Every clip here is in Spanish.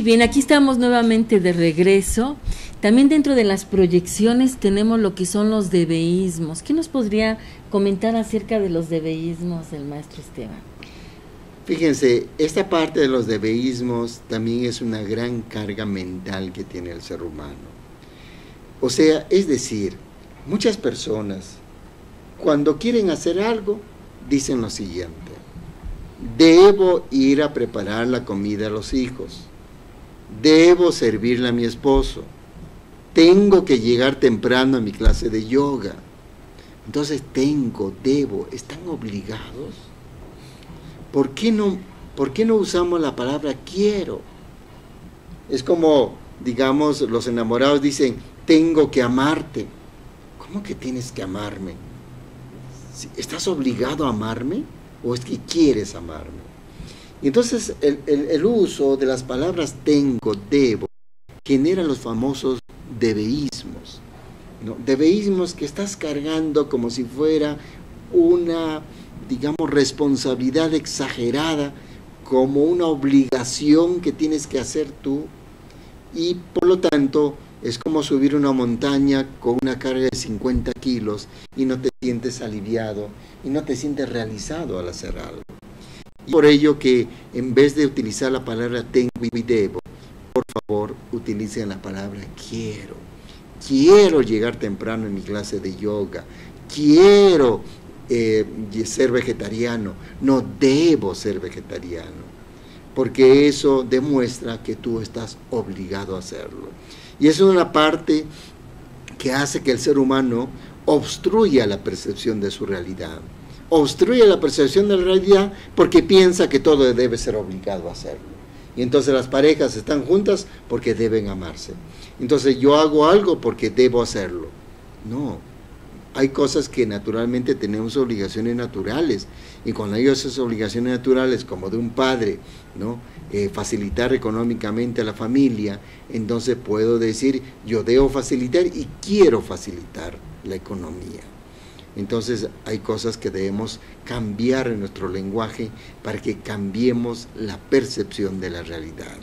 Muy bien, aquí estamos nuevamente de regreso. También dentro de las proyecciones tenemos lo que son los debeísmos. ¿Qué nos podría comentar acerca de los debeísmos del maestro Esteban? Fíjense, esta parte de los debeísmos también es una gran carga mental que tiene el ser humano. O sea, es decir, muchas personas cuando quieren hacer algo dicen lo siguiente: debo ir a preparar la comida a los hijos, debo servirle a mi esposo, tengo que llegar temprano a mi clase de yoga. Entonces debo, ¿están obligados? ¿Por qué no usamos la palabra quiero? Es como, digamos, los enamorados dicen, tengo que amarte. ¿Cómo que tienes que amarme? ¿Estás obligado a amarme o es que quieres amarme? Y entonces el uso de las palabras tengo, debo, genera los famosos debeísmos, ¿no? Debeísmos que estás cargando como si fuera una, digamos, responsabilidad exagerada, como una obligación que tienes que hacer tú, y por lo tanto es como subir una montaña con una carga de 50 kilos y no te sientes aliviado y no te sientes realizado al hacer algo. Y por ello que en vez de utilizar la palabra tengo y debo, por favor utilicen la palabra quiero. Quiero llegar temprano en mi clase de yoga, quiero ser vegetariano, no debo ser vegetariano, porque eso demuestra que tú estás obligado a hacerlo. Y eso es una parte que hace que el ser humano obstruya la percepción de su realidad. Obstruye la percepción de la realidad porque piensa que todo debe ser obligado a hacerlo. Y entonces las parejas están juntas porque deben amarse. Entonces yo hago algo porque debo hacerlo. No, hay cosas que naturalmente tenemos obligaciones naturales. Y cuando hay esas obligaciones naturales, como de un padre, ¿no? Facilitar económicamente a la familia, entonces puedo decir, yo debo facilitar y quiero facilitar la economía. Entonces hay cosas que debemos cambiar en nuestro lenguaje para que cambiemos la percepción de la realidad.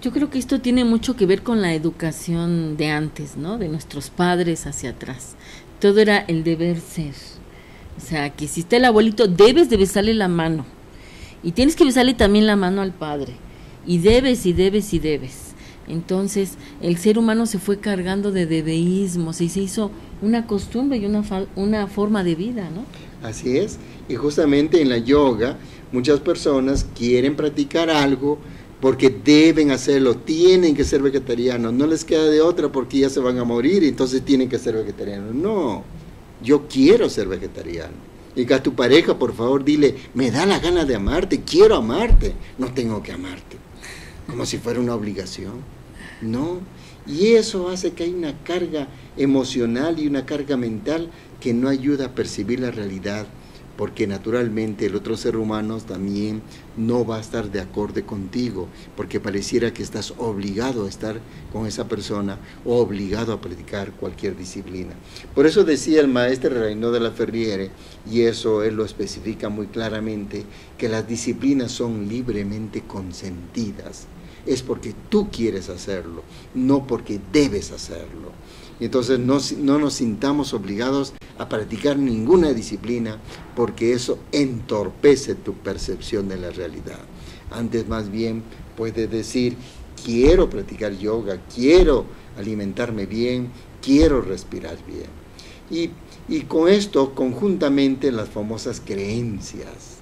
Yo creo que esto tiene mucho que ver con la educación de antes, ¿no? De nuestros padres hacia atrás. Todo era el deber ser. O sea, que si está el abuelito, debes de besarle la mano. Y tienes que besarle también la mano al padre. Y debes, y debes, y debes. Entonces, el ser humano se fue cargando de debeísmos y se hizo una costumbre y una forma de vida, ¿no? Así es. Y justamente en la yoga, muchas personas quieren practicar algo porque deben hacerlo, tienen que ser vegetarianos, no les queda de otra porque ya se van a morir, entonces tienen que ser vegetarianos. No, yo quiero ser vegetariano. Y que a tu pareja, por favor, dile, me da la gana de amarte, quiero amarte, no tengo que amarte, como si fuera una obligación. No, y eso hace que hay una carga emocional y una carga mental que no ayuda a percibir la realidad, porque naturalmente el otro ser humano también no va a estar de acorde contigo, porque pareciera que estás obligado a estar con esa persona o obligado a practicar cualquier disciplina. Por eso decía el maestro Renaud de la Ferrière, y eso él lo especifica muy claramente, que las disciplinas son libremente consentidas. Es porque tú quieres hacerlo, no porque debes hacerlo. Y entonces no nos sintamos obligados a practicar ninguna disciplina porque eso entorpece tu percepción de la realidad. Antes más bien puedes decir, quiero practicar yoga, quiero alimentarme bien, quiero respirar bien. Y con esto conjuntamente las famosas creencias,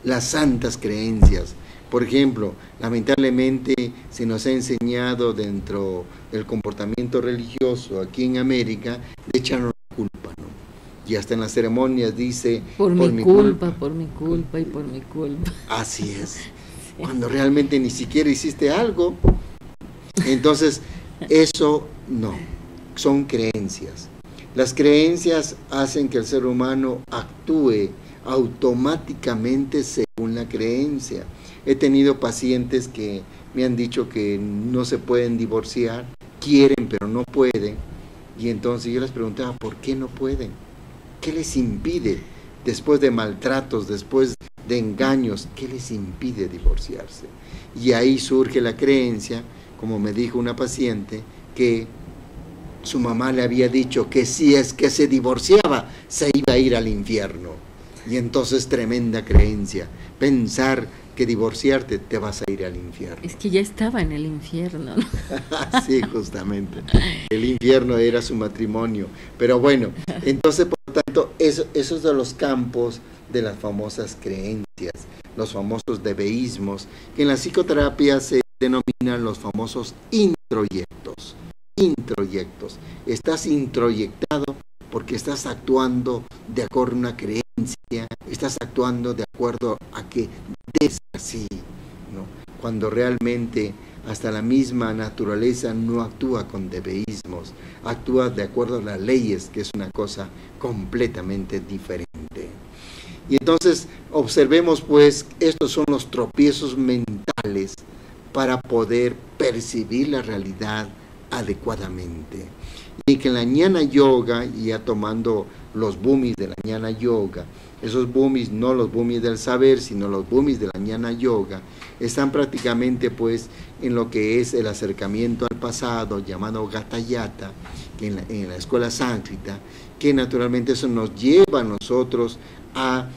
las santas creencias. Por ejemplo, lamentablemente se nos ha enseñado dentro del comportamiento religioso aquí en América de echarnos la culpa, ¿no? Y hasta en las ceremonias dice por mi culpa y por mi culpa. Así es. Sí. Cuando realmente ni siquiera hiciste algo. Entonces, eso no, son creencias. Las creencias hacen que el ser humano actúe automáticamente según la creencia. He tenido pacientes que me han dicho que no se pueden divorciar, quieren pero no pueden, y entonces yo les preguntaba, ¿por qué no pueden? ¿Qué les impide? Después de maltratos, después de engaños que les impide divorciarse. Y ahí surge la creencia, como me dijo una paciente, que su mamá le había dicho que si es que se divorciaba, se iba a ir al infierno. Y entonces tremenda creencia, pensar que divorciarte te vas a ir al infierno. Es que ya estaba en el infierno, ¿no? Sí, justamente. El infierno era su matrimonio. Pero bueno, entonces por lo tanto, esos son los campos de las famosas creencias, los famosos debeísmos, que en la psicoterapia se denominan los famosos introyectos. Introyectos. Estás introyectado porque estás actuando de acuerdo a una creencia, estás actuando de acuerdo a que es así, ¿no? Cuando realmente hasta la misma naturaleza no actúa con debeísmos, actúa de acuerdo a las leyes, que es una cosa completamente diferente. Y entonces observemos pues, estos son los tropiezos mentales para poder percibir la realidad adecuadamente. Y que en la Jnana Yoga, y ya tomando los bhumis de la Jnana Yoga, esos bhumis, no los bhumis del saber, sino los bhumis de la Jnana Yoga, están prácticamente pues en lo que es el acercamiento al pasado, llamado Gatayata, que en la escuela sánscrita, que naturalmente eso nos lleva a nosotros a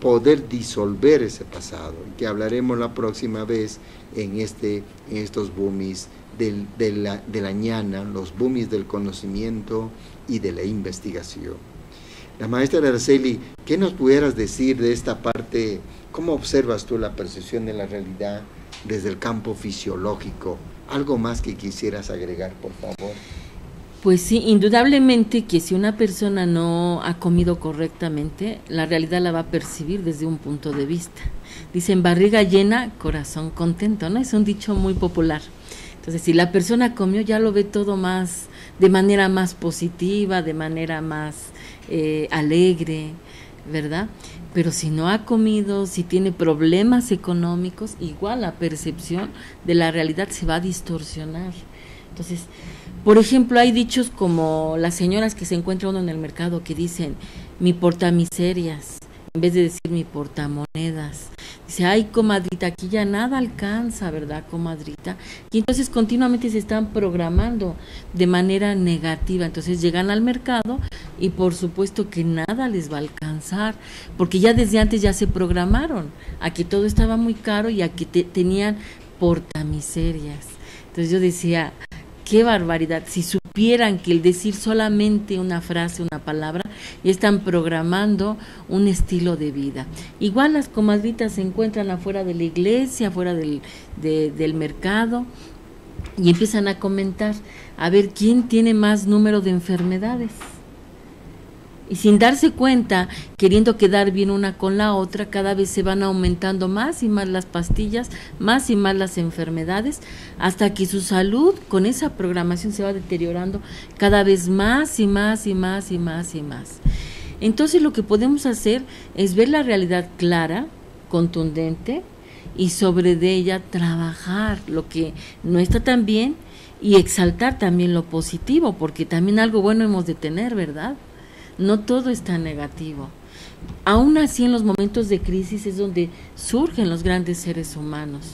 poder disolver ese pasado, que hablaremos la próxima vez en estos bhumis de la jnana, los bhumis del conocimiento y de la investigación. La maestra Araceli, ¿qué nos pudieras decir de esta parte? ¿Cómo observas tú la percepción de la realidad desde el campo fisiológico? ¿Algo más que quisieras agregar, por favor? Pues sí, indudablemente que si una persona no ha comido correctamente, la realidad la va a percibir desde un punto de vista. Dicen, barriga llena, corazón contento, ¿no? Es un dicho muy popular. Entonces, si la persona comió, ya lo ve todo más, de manera más positiva, de manera más alegre, ¿verdad? Pero si no ha comido, si tiene problemas económicos, igual la percepción de la realidad se va a distorsionar. Entonces, por ejemplo, hay dichos como las señoras que se encuentra uno en el mercado que dicen mi portamiserias, en vez de decir mi portamonedas. Dice, ay, comadrita, aquí ya nada alcanza, ¿verdad, comadrita? Y entonces continuamente se están programando de manera negativa. Entonces llegan al mercado y por supuesto que nada les va a alcanzar, porque ya desde antes ya se programaron a que todo estaba muy caro y a que tenían portamiserias. Entonces yo decía, qué barbaridad, si supieran que el decir solamente una frase, una palabra, ya están programando un estilo de vida. Igual las comadritas se encuentran afuera de la iglesia, afuera del mercado, y empiezan a comentar, a ver quién tiene más número de enfermedades. Y sin darse cuenta, queriendo quedar bien una con la otra, cada vez se van aumentando más y más las pastillas, más y más las enfermedades, hasta que su salud con esa programación se va deteriorando cada vez más y más y más y más y más. Entonces lo que podemos hacer es ver la realidad clara, contundente, y sobre de ella trabajar lo que no está tan bien y exaltar también lo positivo, porque también algo bueno hemos de tener, ¿verdad? No todo está negativo. Aún así, en los momentos de crisis es donde surgen los grandes seres humanos.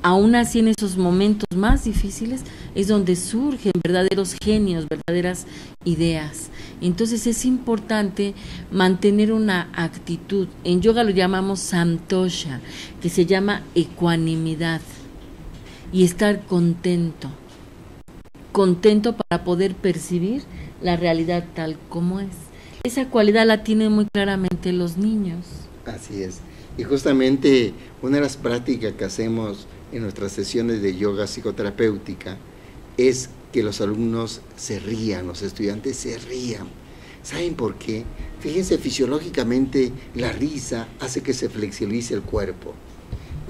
Aún así, en esos momentos más difíciles es donde surgen verdaderos genios, verdaderas ideas. Entonces es importante mantener una actitud. En yoga lo llamamos santosha, que se llama ecuanimidad, y estar contento para poder percibir la realidad tal como es. Esa cualidad la tienen muy claramente los niños. Así es. Y justamente una de las prácticas que hacemos en nuestras sesiones de yoga psicoterapéutica es que los alumnos se rían, los estudiantes se rían. ¿Saben por qué? Fíjense, fisiológicamente la risa hace que se flexibilice el cuerpo.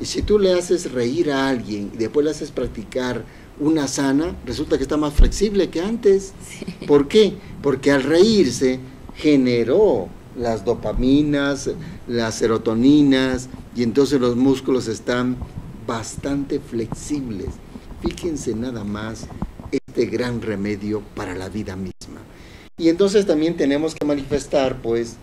Y si tú le haces reír a alguien y después le haces practicar una asana, resulta que está más flexible que antes. Sí. ¿Por qué? Porque al reírse generó las dopaminas, las serotoninas, y entonces los músculos están bastante flexibles. Fíjense nada más este gran remedio para la vida misma. Y entonces también tenemos que manifestar pues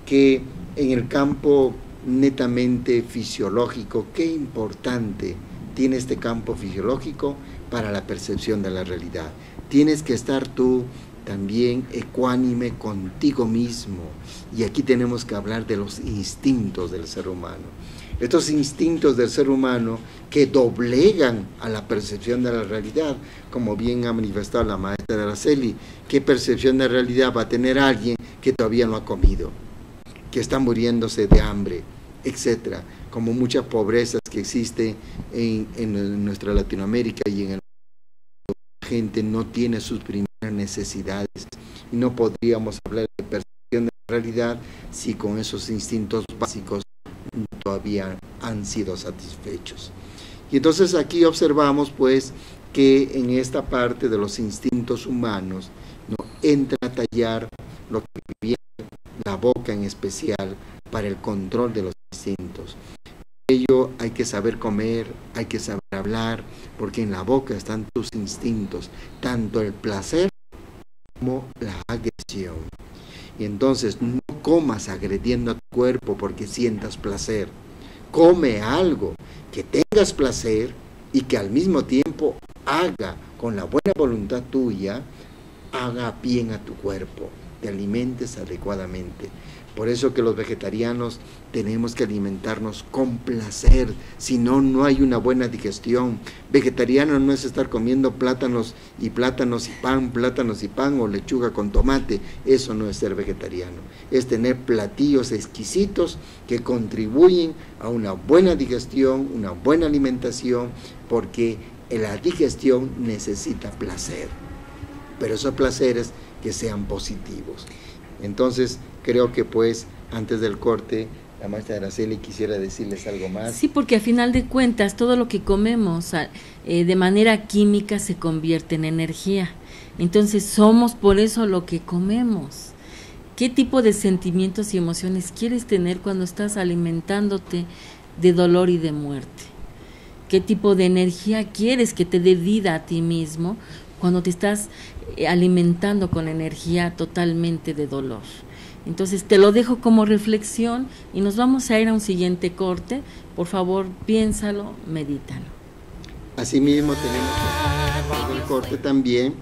que en el campo netamente fisiológico, qué importante tiene este campo fisiológico para la percepción de la realidad. Tienes que estar tú también ecuánime contigo mismo, y aquí tenemos que hablar de los instintos del ser humano. Estos instintos del ser humano que doblegan a la percepción de la realidad, como bien ha manifestado la maestra Araceli. ¿Qué percepción de realidad va a tener alguien que todavía no ha comido, que está muriéndose de hambre, etcétera? Como muchas pobrezas que existen en nuestra Latinoamérica y en el mundo, la gente no tiene sus primeras necesidades, y no podríamos hablar de percepción de la realidad si con esos instintos básicos todavía han sido satisfechos. Y entonces aquí observamos pues que en esta parte de los instintos humanos, ¿no?, entra a tallar lo que viene la boca en especial para el control de los instintos. Por ello hay que saber comer, hay que saber hablar, porque en la boca están tus instintos, tanto el placer como la agresión. Y entonces no comas agrediendo a tu cuerpo porque sientas placer. Come algo que tengas placer y que al mismo tiempo haga con la buena voluntad tuya, haga bien a tu cuerpo, te alimentes adecuadamente. Por eso que los vegetarianos tenemos que alimentarnos con placer, si no, no hay una buena digestión. Vegetariano no es estar comiendo plátanos y pan, o lechuga con tomate. Eso no es ser vegetariano, es tener platillos exquisitos que contribuyen a una buena digestión, una buena alimentación, porque la digestión necesita placer, pero esos placeres que sean positivos. Entonces, creo que pues antes del corte, la maestra Araceli quisiera decirles algo más. Sí, porque a final de cuentas todo lo que comemos de manera química se convierte en energía. Entonces somos por eso lo que comemos. ¿Qué tipo de sentimientos y emociones quieres tener cuando estás alimentándote de dolor y de muerte? ¿Qué tipo de energía quieres que te dé vida a ti mismo cuando te estás alimentando con energía totalmente de dolor? Entonces te lo dejo como reflexión y nos vamos a ir a un siguiente corte. Por favor, piénsalo, medítalo. Asimismo tenemos que, en el corte también,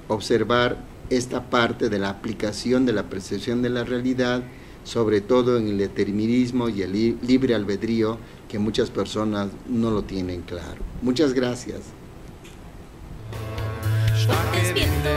observar esta parte de la aplicación de la percepción de la realidad, sobre todo en el determinismo y el libre albedrío, que muchas personas no lo tienen claro. Muchas gracias. Estás viendo